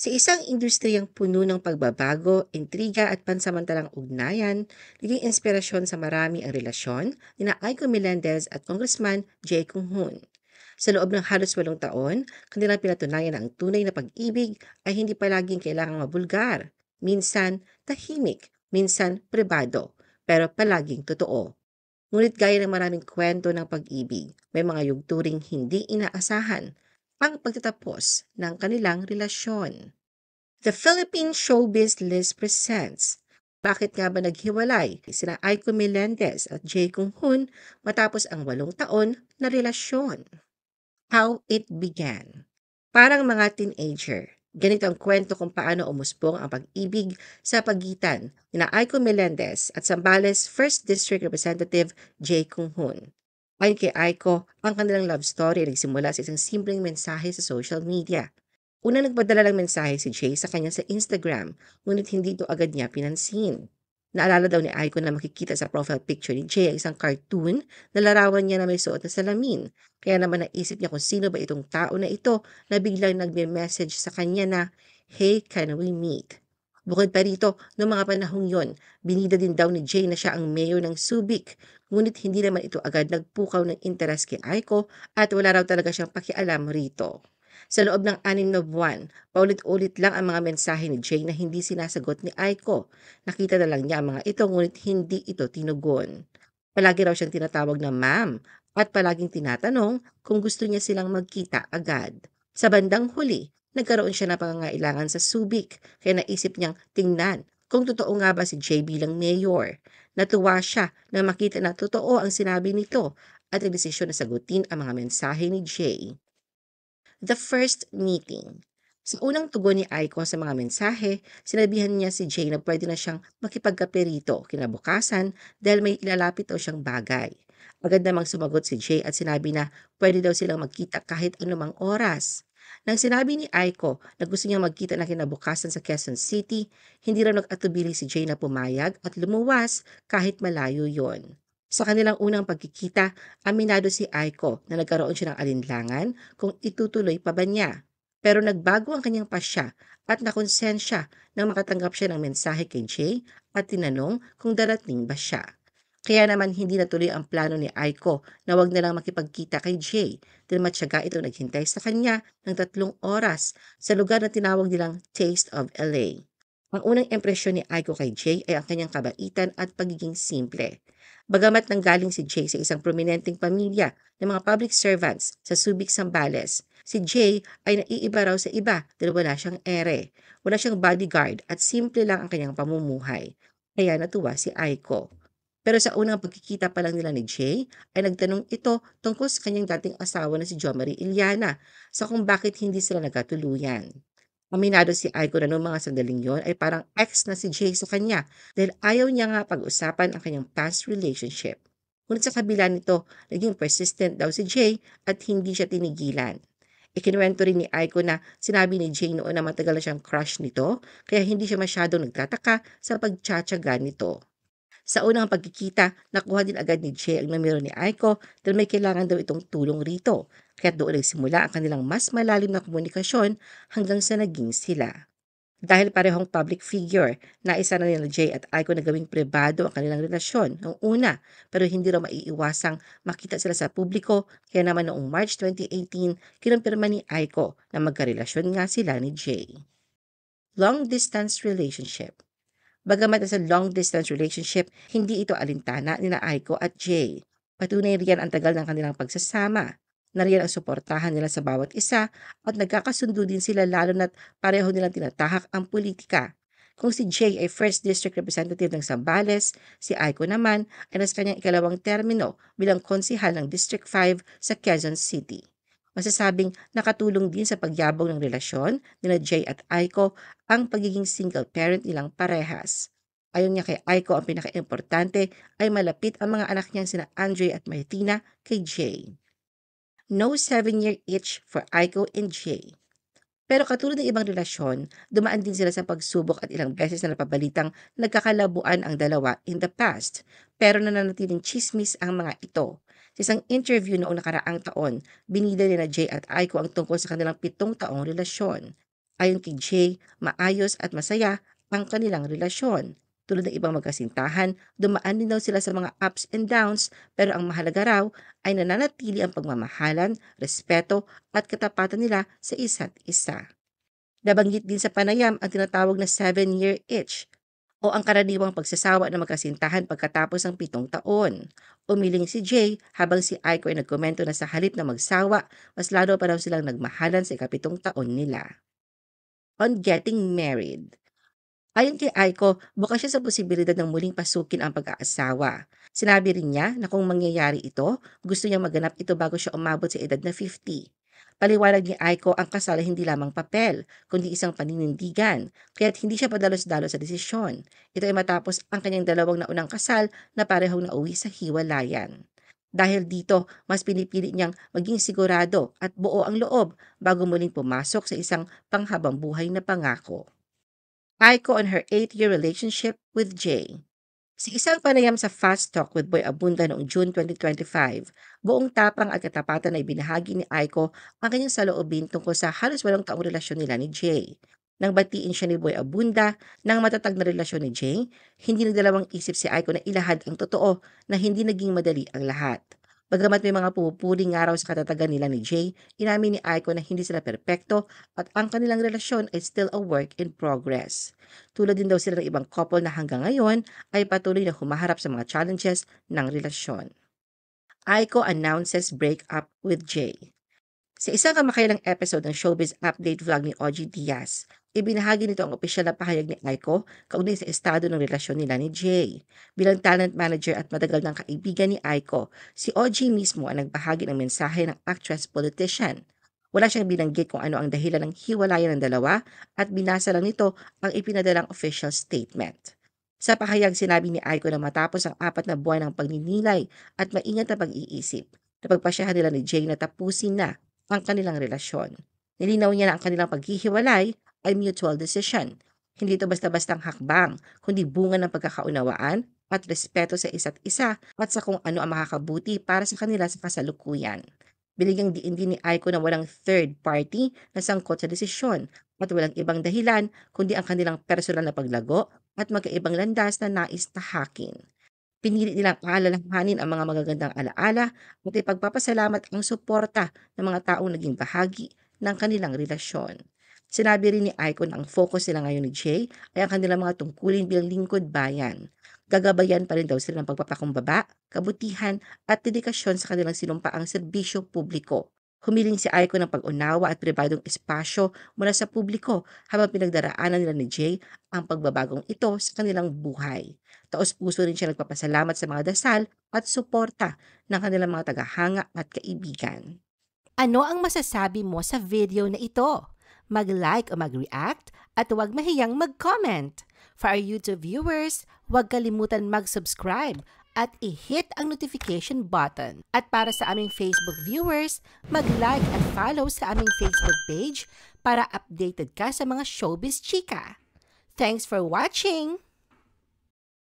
Sa isang industriyang puno ng pagbabago, intriga at pansamantalang ugnayan, naging inspirasyon sa marami ang relasyon ni na Aiko Melendez at Congressman Jay Kung-hoon. Sa loob ng halos 8 taon, kanilang pinatunayan na ang tunay na pag-ibig ay hindi palaging kailangang mabulgar. Minsan tahimik, minsan pribado, pero palaging totoo. Ngunit gaya ng maraming kwento ng pag-ibig, may mga yugturing hindi inaasahan ang pagtatapos ng kanilang relasyon. The Philippine Showbiz List presents Bakit nga ba naghiwalay sina Aiko Melendez at Jay Kung Hoon matapos ang 8 taon na relasyon? How it began. Parang mga teenager, ganito ang kwento kung paano umusbong ang pag-ibig sa pagitan ni Aiko Melendez at Zambales 1st District Representative Jay Kung Hoon. Ayon kay Aiko, ang kanilang love story ay nagsimula sa isang simpleng mensahe sa social media. Una nagpadala ng mensahe si Jay sa kanya sa Instagram, ngunit hindi ito agad niya pinansin. Naalala daw ni Aiko na makikita sa profile picture ni Jay ang isang cartoon na larawan niya na may suot na salamin. Kaya naman naisip niya kung sino ba itong tao na ito na biglang nagme-message sa kanya na, "Hey, can we meet?" Bukod pa rito, noong mga panahong yon, binida din daw ni Jay na siya ang mayor ng Subic. Ngunit hindi naman ito agad nagpukaw ng interes kay Aiko at wala raw talaga siyang pakialam rito. Sa loob ng 6 na buwan, paulit-ulit lang ang mga mensahe ni Jay na hindi sinasagot ni Aiko. Nakita na lang niya ang mga ito ngunit hindi ito tinugon. Palagi raw siyang tinatawag na ma'am at palaging tinatanong kung gusto niya silang magkita agad. Sa bandang huli, nagkaroon siya ng pangangailangan sa Subic kaya naisip niyang tingnan kung totoo nga ba si Jay bilang mayor. Natuwa siya na makita na totoo ang sinabi nito at nagdesisyon na sagutin ang mga mensahe ni Jay. The first meeting. Sa unang tugon ni Aiko sa mga mensahe, sinabihan niya si Jay na pwede na siyang makipagkape rito kinabukasan dahil may ilalapit daw siyang bagay. Agad namang sumagot si Jay at sinabi na pwede daw silang magkita kahit anumang oras. Nang sinabi ni Aiko na gusto niyang magkita na kinabukasan sa Quezon City, hindi raw nag-atubili si Jay na pumayag at lumuwas kahit malayo yon. Sa kanilang unang pagkikita, aminado si Aiko na nagkaroon siya ng alinlangan kung itutuloy pa ba niya. Pero nagbago ang kanyang pasya at nakonsensya nang makatanggap siya ng mensahe kay Jay at tinanong kung darating ba siya. Kaya naman hindi natuloy ang plano ni Aiko na wag na lang makipagkita kay Jay dahil matyaga ito naghintay sa kanya ng 3 oras sa lugar na tinawag nilang Taste of LA. Ang unang impresyon ni Aiko kay Jay ay ang kanyang kabaitan at pagiging simple. Bagamat nanggaling si Jay sa isang prominenteng pamilya ng mga public servants sa Subic, Zambales, si Jay ay naiiba raw sa iba dahil wala siyang ere, wala siyang bodyguard at simple lang ang kanyang pamumuhay. Kaya natuwa si Aiko. Pero sa unang pagkikita pa lang nila ni Jay, ay nagtanong ito tungkol sa kanyang dating asawa na si Jo Marie Iliana sa kung bakit hindi sila nagkatuluyan. Aminado si Aiko na noong mga sandaling yon ay parang ex na si Jay sa kanya dahil ayaw niya nga pag-usapan ang kanyang past relationship. Ngunit sa kabila nito, naging persistent daw si Jay at hindi siya tinigilan. Ikinuwento rin ni Aiko na sinabi ni Jay noon na matagal na siyang crush nito kaya hindi siya masyadong nagtataka sa pagtsatsaga nito. Sa unang pagkikita, nakuha din agad ni Jay ang numero ni Aiko dahil may kailangan daw itong tulong rito. Kaya doon nagsimula ang kanilang mas malalim na komunikasyon hanggang sa naging sila. Dahil parehong public figure, naisa na nila Jay at Aiko na gawing pribado ang kanilang relasyon noong una pero hindi raw maiiwasang makita sila sa publiko kaya naman noong March 2018, kinumpirma ni Aiko na magkarelasyon nga sila ni Jay. Long distance relationship. Bagamat nasa long-distance relationship, hindi ito alintana ni na Aiko at Jay. Patunay riyan ang tagal ng kanilang pagsasama. Nariyan ang suportahan nila sa bawat isa at nagkakasundo din sila lalo na't pareho nilang tinatahak ang politika. Kung si Jay ay 1st District Representative ng Zambales, si Aiko naman ay nasa kanyang ikalawang termino bilang konsihal ng District 5 sa Quezon City. Masasabing nakatulong din sa pagyabong ng relasyon nila Jay at Aiko ang pagiging single parent nilang parehas. Ayon niya kay Aiko, ang pinakaimportante ay malapit ang mga anak niyang sina Andre at Martina kay Jay. No 7-year itch for Aiko and Jay. Pero katulad ng ibang relasyon, dumaan din sila sa pagsubok at ilang beses na napabalitang nagkakalabuan ang dalawa in the past. Pero nananatiling chismis ang mga ito. Sa isang interview noong nakaraang taon, binida ni na Jay at Aiko ang tungkol sa kanilang 7 taong relasyon. Ayon kay Jay, maayos at masaya ang kanilang relasyon. Tulad ng ibang magkasintahan, dumaan din daw sila sa mga ups and downs pero ang mahalaga raw ay nananatili ang pagmamahalan, respeto at katapatan nila sa isa't isa. Nabanggit din sa panayam ang tinatawag na 7-year itch o ang karaniwang pagsasawa ng magkasintahan pagkatapos ng 7 taon. Umiling si Jay habang si Aiko ay nagkomento na sa halip na magsawa, mas lalo pa raw silang nagmahalan sa ika-7 taon nila. On getting married. Ayon kay Aiko, bukas siya sa posibilidad ng muling pasukin ang pag-aasawa. Sinabi rin niya na kung mangyayari ito, gusto niya maganap ito bago siya umabot sa edad na 50. Paliwanag ni Aiko ang kasal ay hindi lamang papel, kundi isang paninindigan, kaya't hindi siya padalos-dalos sa desisyon. Ito ay matapos ang kanyang 2 naunang kasal na parehong nauwi sa hiwalayan. Dahil dito, mas pinipili niyang maging sigurado at buo ang loob bago muling pumasok sa isang panghabang buhay na pangako. Aiko on her 8-year relationship with Jay. Sa isang panayam sa Fast Talk with Boy Abunda noong June 2025, buong tapang at katapatan ay binahagi ni Aiko ang kanyang saloobin tungkol sa halos 8 taong relasyon nila ni Jay. Nang batiin siya ni Boy Abunda ng matatag na relasyon ni Jay, hindi nagdalawang isip si Aiko na ilahad ang totoo na hindi naging madali ang lahat. Bagamat may mga pupuling araw sa katatagan nila ni Jay, inamin ni Aiko na hindi sila perpekto at ang kanilang relasyon ay still a work in progress. Tulad din daw sila ng ibang couple na hanggang ngayon ay patuloy na humaharap sa mga challenges ng relasyon. Aiko announces breakup with Jay. Sa isang kamakailang episode ng Showbiz Update vlog ni OG Diaz, ibinahagi nito ang opisyal na pahayag ni Aiko kaugnay sa estado ng relasyon nila ni Jay. Bilang talent manager at matagal ng kaibigan ni Aiko, si OG mismo ang nagbahagi ng mensahe ng actress-politician. Wala siyang binanggit kung ano ang dahilan ng hiwalayan ng dalawa at binasa lang nito ang ipinadalang official statement. Sa pahayag, sinabi ni Aiko na matapos ang 4 na buwan ng pagninilay at maingat na pag-iisip, napagpasyahan nila ni Jay na tapusin na ang kanilang relasyon. Nilinaw niya na ang kanilang paghihiwalay ay mutual decision. Hindi ito basta-bastang hakbang, kundi bunga ng pagkakaunawaan at respeto sa isa't isa at sa kung ano ang makakabuti para sa kanila sa kasalukuyan. Binigyang diin din ni Aiko na walang third party na sangkot sa desisyon at walang ibang dahilan kundi ang kanilang personal na paglago at magkaibang landas na nais tahakin. Pinili nilang aalalahanin ang mga magagandang alaala at ipagpapasalamat ang suporta ng mga taong naging bahagi ng kanilang relasyon. Sinabi rin ni Aiko na ang focus nila ngayon ni Jay ay ang kanilang mga tungkulin bilang lingkod bayan. Gagabayan pa rin daw sila ng pagpapakumbaba, kabutihan at dedikasyon sa kanilang sinumpaang serbisyo publiko. Humiling si Aiko ng pag-unawa at pribadong espasyo mula sa publiko habang pinagdaraanan nila ni Jay ang pagbabagong ito sa kanilang buhay. Taos-puso rin siya nagpapasalamat sa mga dasal at suporta ng kanilang mga tagahanga at kaibigan. Ano ang masasabi mo sa video na ito? Mag-like o mag-react at huwag mahiyang mag-comment. For our YouTube viewers, huwag kalimutan mag-subscribe at i-hit ang notification button. At para sa aming Facebook viewers, mag-like at follow sa aming Facebook page para updated ka sa mga showbiz chika. Thanks for watching!